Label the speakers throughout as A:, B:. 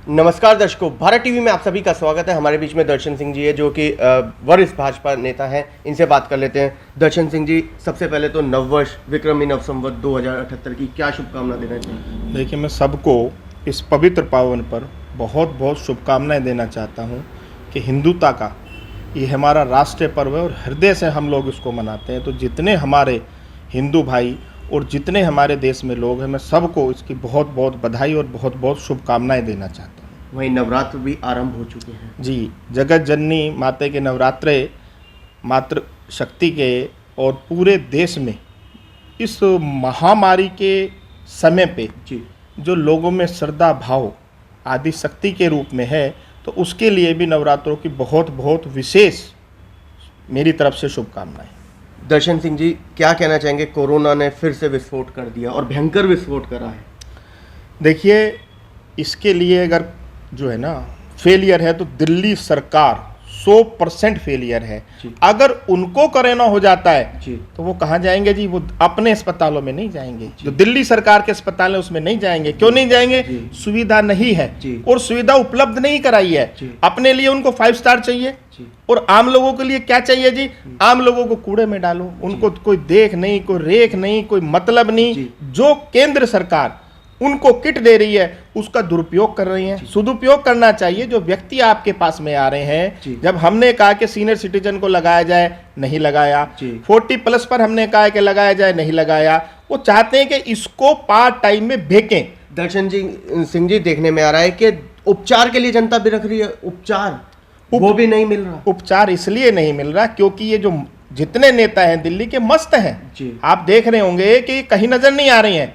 A: नमस्कार दर्शकों, भारत टीवी में आप सभी का स्वागत है। हमारे बीच में दर्शन सिंह जी है जो कि वरिष्ठ भाजपा नेता हैं। इनसे बात कर लेते हैं। दर्शन सिंह जी, सबसे पहले तो नववर्ष विक्रमी नव संवत 2078 की क्या शुभकामना देना चाहिए?
B: देखिए, मैं सबको इस पवित्र पावन पर बहुत बहुत शुभकामनाएं देना चाहता हूं कि हिंदुता का ये हमारा राष्ट्रीय पर्व है और हृदय से हम लोग इसको मनाते हैं। तो जितने हमारे हिंदू भाई और जितने हमारे देश में लोग हैं, मैं सबको इसकी बहुत बहुत बधाई और बहुत बहुत शुभकामनाएं देना चाहता हूं।
A: वहीं नवरात्र भी आरंभ हो चुके हैं।
B: जी, जगत जननी माता के नवरात्रे मातृ शक्ति के और पूरे देश में इस महामारी के समय पे
A: जी,
B: जो लोगों में श्रद्धा भाव आदि शक्ति के रूप में है, तो उसके लिए भी नवरात्रों की बहुत बहुत विशेष मेरी तरफ से शुभकामनाएं।
A: दर्शन सिंह जी, क्या कहना चाहेंगे? कोरोना ने फिर से विस्फोट कर दिया और भयंकर विस्फोट करा है।
B: देखिए, इसके लिए अगर जो है ना फेलियर है तो दिल्ली सरकार 100% फेलियर है। अगर उनको कोरोना हो जाता है
A: जी,
B: तो वो कहाँ जाएंगे जी? वो अपने अस्पतालों में नहीं जाएंगे। जो दिल्ली सरकार के अस्पताल है उसमें नहीं जाएंगे। क्यों नहीं जाएंगे? सुविधा नहीं है
A: जी,
B: और सुविधा उपलब्ध नहीं कराई है। अपने लिए उनको 5 स्टार चाहिए और आम लोगों के लिए क्या चाहिए जी? आम लोगों को कूड़े में डालो, उनको कोई देख नहीं, कोई रेख नहीं, कोई मतलब नहीं। जो केंद्र सरकार उनको किट दे रही है उसका दुरुपयोग कर रही है। सदुपयोग करना चाहिए। जो व्यक्ति आपके पास में आ रहे हैं, जब हमने कहा कि सीनियर सिटीजन को लगाया जाए, नहीं लगाया। 40+ पर हमने कहा कि लगाया जाए, नहीं लगाया। वो चाहते हैं कि इसको पार्ट टाइम में भेकें।
A: दर्शन जी सिंह जी, देखने में आ रहा है कि उपचार के लिए जनता बिरख रही है। उपचार वो भी नहीं मिल रहा।
B: उपचार इसलिए नहीं मिल रहा क्योंकि ये जो जितने नेता हैं दिल्ली के मस्त हैं। आप देख रहे होंगे कि कहीं नजर नहीं आ रही हैं।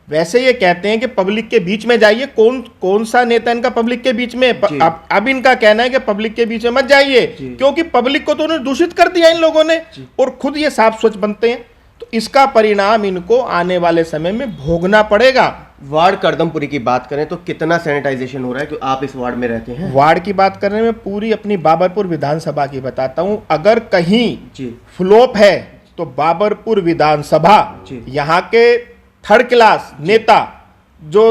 B: वैसे ये कहते हैं कि पब्लिक के बीच में जाइए। कौन सा नेता इनका पब्लिक के बीच में? अब इनका कहना है कि पब्लिक के बीच में मत जाइए क्योंकि पब्लिक को तो उन्होंने दूषित कर दिया इन लोगों ने और खुद ये साफ स्वच्छ बनते हैं। तो इसका परिणाम इनको आने वाले समय में भोगना पड़ेगा।
A: वार्ड करदमपुरी की बात करें तो कितना सैनिटाइजेशन हो रहा है? कि आप इस वार्ड में रहते हैं।
B: वार्ड की बात करने में पूरी अपनी बाबरपुर विधानसभा की बताता हूं। अगर कहीं फ्लॉप है तो बाबरपुर विधानसभा, यहाँ के 3rd क्लास नेता जो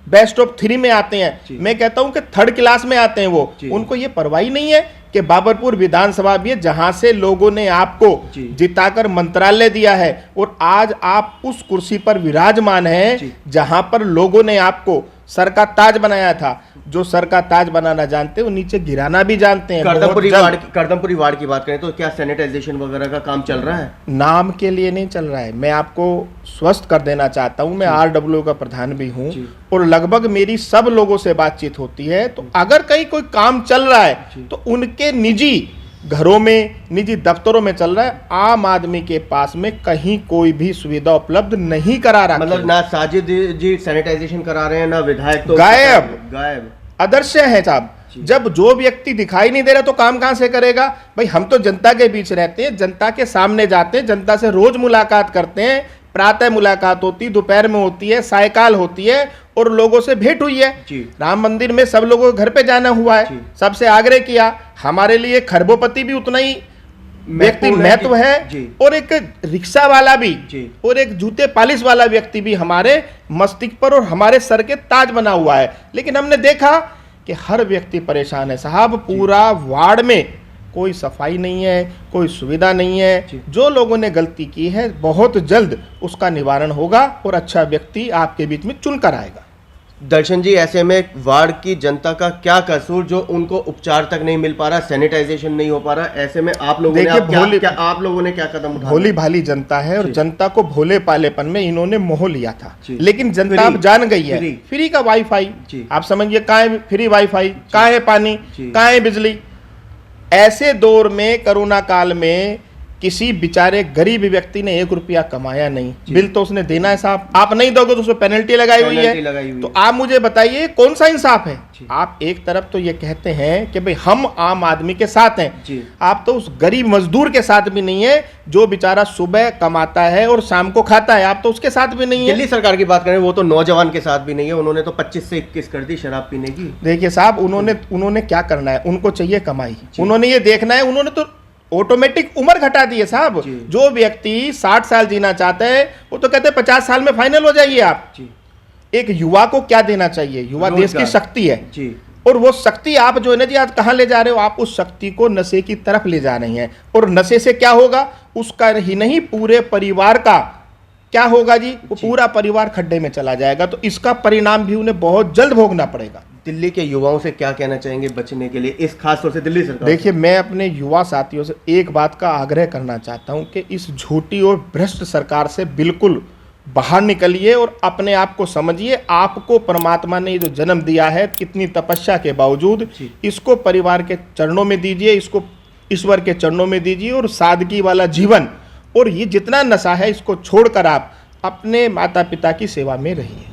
B: बेस्ट ऑफ 3 में आते हैं, मैं कहता हूं कि 3rd क्लास में आते हैं वो। उनको ये परवाही नहीं है कि बाबरपुर विधानसभा भी है जहां से लोगों ने आपको जिताकर मंत्रालय दिया है और आज आप उस कुर्सी पर विराजमान हैं जहां पर लोगों ने आपको सर का ताज बनाया था। जो सर का ताज बनाना जानते हैं वो नीचे गिराना भी जानते हैं।
A: करदमपुरी वार्ड की बात करें तो क्या सैनिटाइजेशन वगैरह का काम चल रहा है?
B: नाम के लिए नहीं चल रहा है। मैं आपको स्वस्थ कर देना चाहता हूं। मैं RW का प्रधान भी हूं और लगभग मेरी सब लोगों से बातचीत होती है। तो अगर कहीं कोई काम चल रहा है तो उनके निजी घरों में, निजी दफ्तरों में चल रहा है। आम आदमी के पास में कहीं कोई भी सुविधा उपलब्ध नहीं करा रहा।
A: मतलब ना साजिद जी सैनिटाइजेशन करा रहे हैं, ना विधायक। तो
B: गायब अदृश्य है साहब। जब जो व्यक्ति दिखाई नहीं दे रहा तो काम कहां से करेगा भाई? हम तो जनता के बीच रहते हैं, जनता के सामने जाते हैं, जनता से रोज मुलाकात करते हैं। प्रातः मुलाकात होती, दोपहर में होती है, सायकाल होती है और लोगों से भेंट हुई है। राम मंदिर में सब लोगों को घर पे जाना हुआ है, सबसे आग्रह किया। हमारे लिए खरबोपति भी उतना ही व्यक्ति महत्व है और एक रिक्शा वाला भी और एक जूते पालिश वाला व्यक्ति भी हमारे मस्तिष्क पर और हमारे सर के ताज बना हुआ है। लेकिन हमने देखा कि हर व्यक्ति परेशान है साहब। पूरा वार्ड में कोई सफाई नहीं है, कोई सुविधा नहीं है। जो लोगों ने गलती की है बहुत जल्द उसका निवारण होगा और अच्छा व्यक्ति आपके बीच में चुनकर आएगा।
A: दर्शन जी, ऐसे में वार्ड की जनता का क्या कसूर जो उनको उपचार तक नहीं मिल पा रहा, सैनिटाइजेशन नहीं हो पा रहा? ऐसे में आप लोगों ने क्या कदम उठाया?
B: भोली भाली जनता है और जनता को भोले पालेपन में इन्होंने मोह लिया था। लेकिन जनता अब जान गई है। फ्री का वाईफाई, आप समझिए, कहाँ है फ्री वाईफाई, कहाँ है पानी, कहाँ है बिजली? ऐसे दौर में, कोरोना काल में, किसी बेचारे गरीब व्यक्ति ने 1 रुपया कमाया नहीं। बिल तो उसने देना है साहब। आप नहीं दोगे तो उसमें पेनल्टी लगाई हुई है। तो आप मुझे बताइए कौन सा इंसाफ है? आप एक तरफ तो ये कहते हैं कि भाई हम आम आदमी के साथ हैं, आप तो उस गरीब मजदूर के साथ भी नहीं है जो बेचारा सुबह कमाता है और शाम को खाता है। आप तो उसके साथ भी नहीं है।
A: दिल्ली सरकार की बात करें, वो तो नौजवान के साथ भी नहीं है। उन्होंने तो 25 से 21 कर दी शराब पीने की।
B: देखिए साहब, उन्होंने क्या करना है? उनको चाहिए कमाई। उन्होंने ये देखना है, उन्होंने तो ऑटोमेटिक उम्र घटा दी है साहब। जो व्यक्ति 60 साल जीना चाहता है वो तो कहते हैं 50 साल में फाइनल हो जाइए आप। एक युवा को क्या देना चाहिए? युवा देश की
A: रोजगार।
B: शक्ति है
A: जी।
B: और वो शक्ति आप जो है ना जी आज कहाँ ले जा रहे हो? आप उस शक्ति को नशे की तरफ ले जा रही हैं और नशे से क्या होगा? उसका ही नहीं पूरे परिवार का क्या होगा जी? वो पूरा परिवार खड्डे में चला जाएगा। तो इसका परिणाम भी उन्हें बहुत जल्द भोगना पड़ेगा।
A: दिल्ली के युवाओं से क्या कहना चाहेंगे बचने के लिए, इस खास तौर से दिल्ली सरकार?
B: देखिए, मैं अपने युवा साथियों से एक बात का आग्रह करना चाहता हूं कि इस झूठी और भ्रष्ट सरकार से बिल्कुल बाहर निकलिए और अपने आप को समझिए। आपको परमात्मा ने जो जन्म दिया है, कितनी तपस्या के बावजूद, इसको परिवार के चरणों में दीजिए, इसको ईश्वर के चरणों में दीजिए और सादगी वाला जीवन और ये जितना नशा है इसको छोड़कर आप अपने माता पिता की सेवा में रहिए।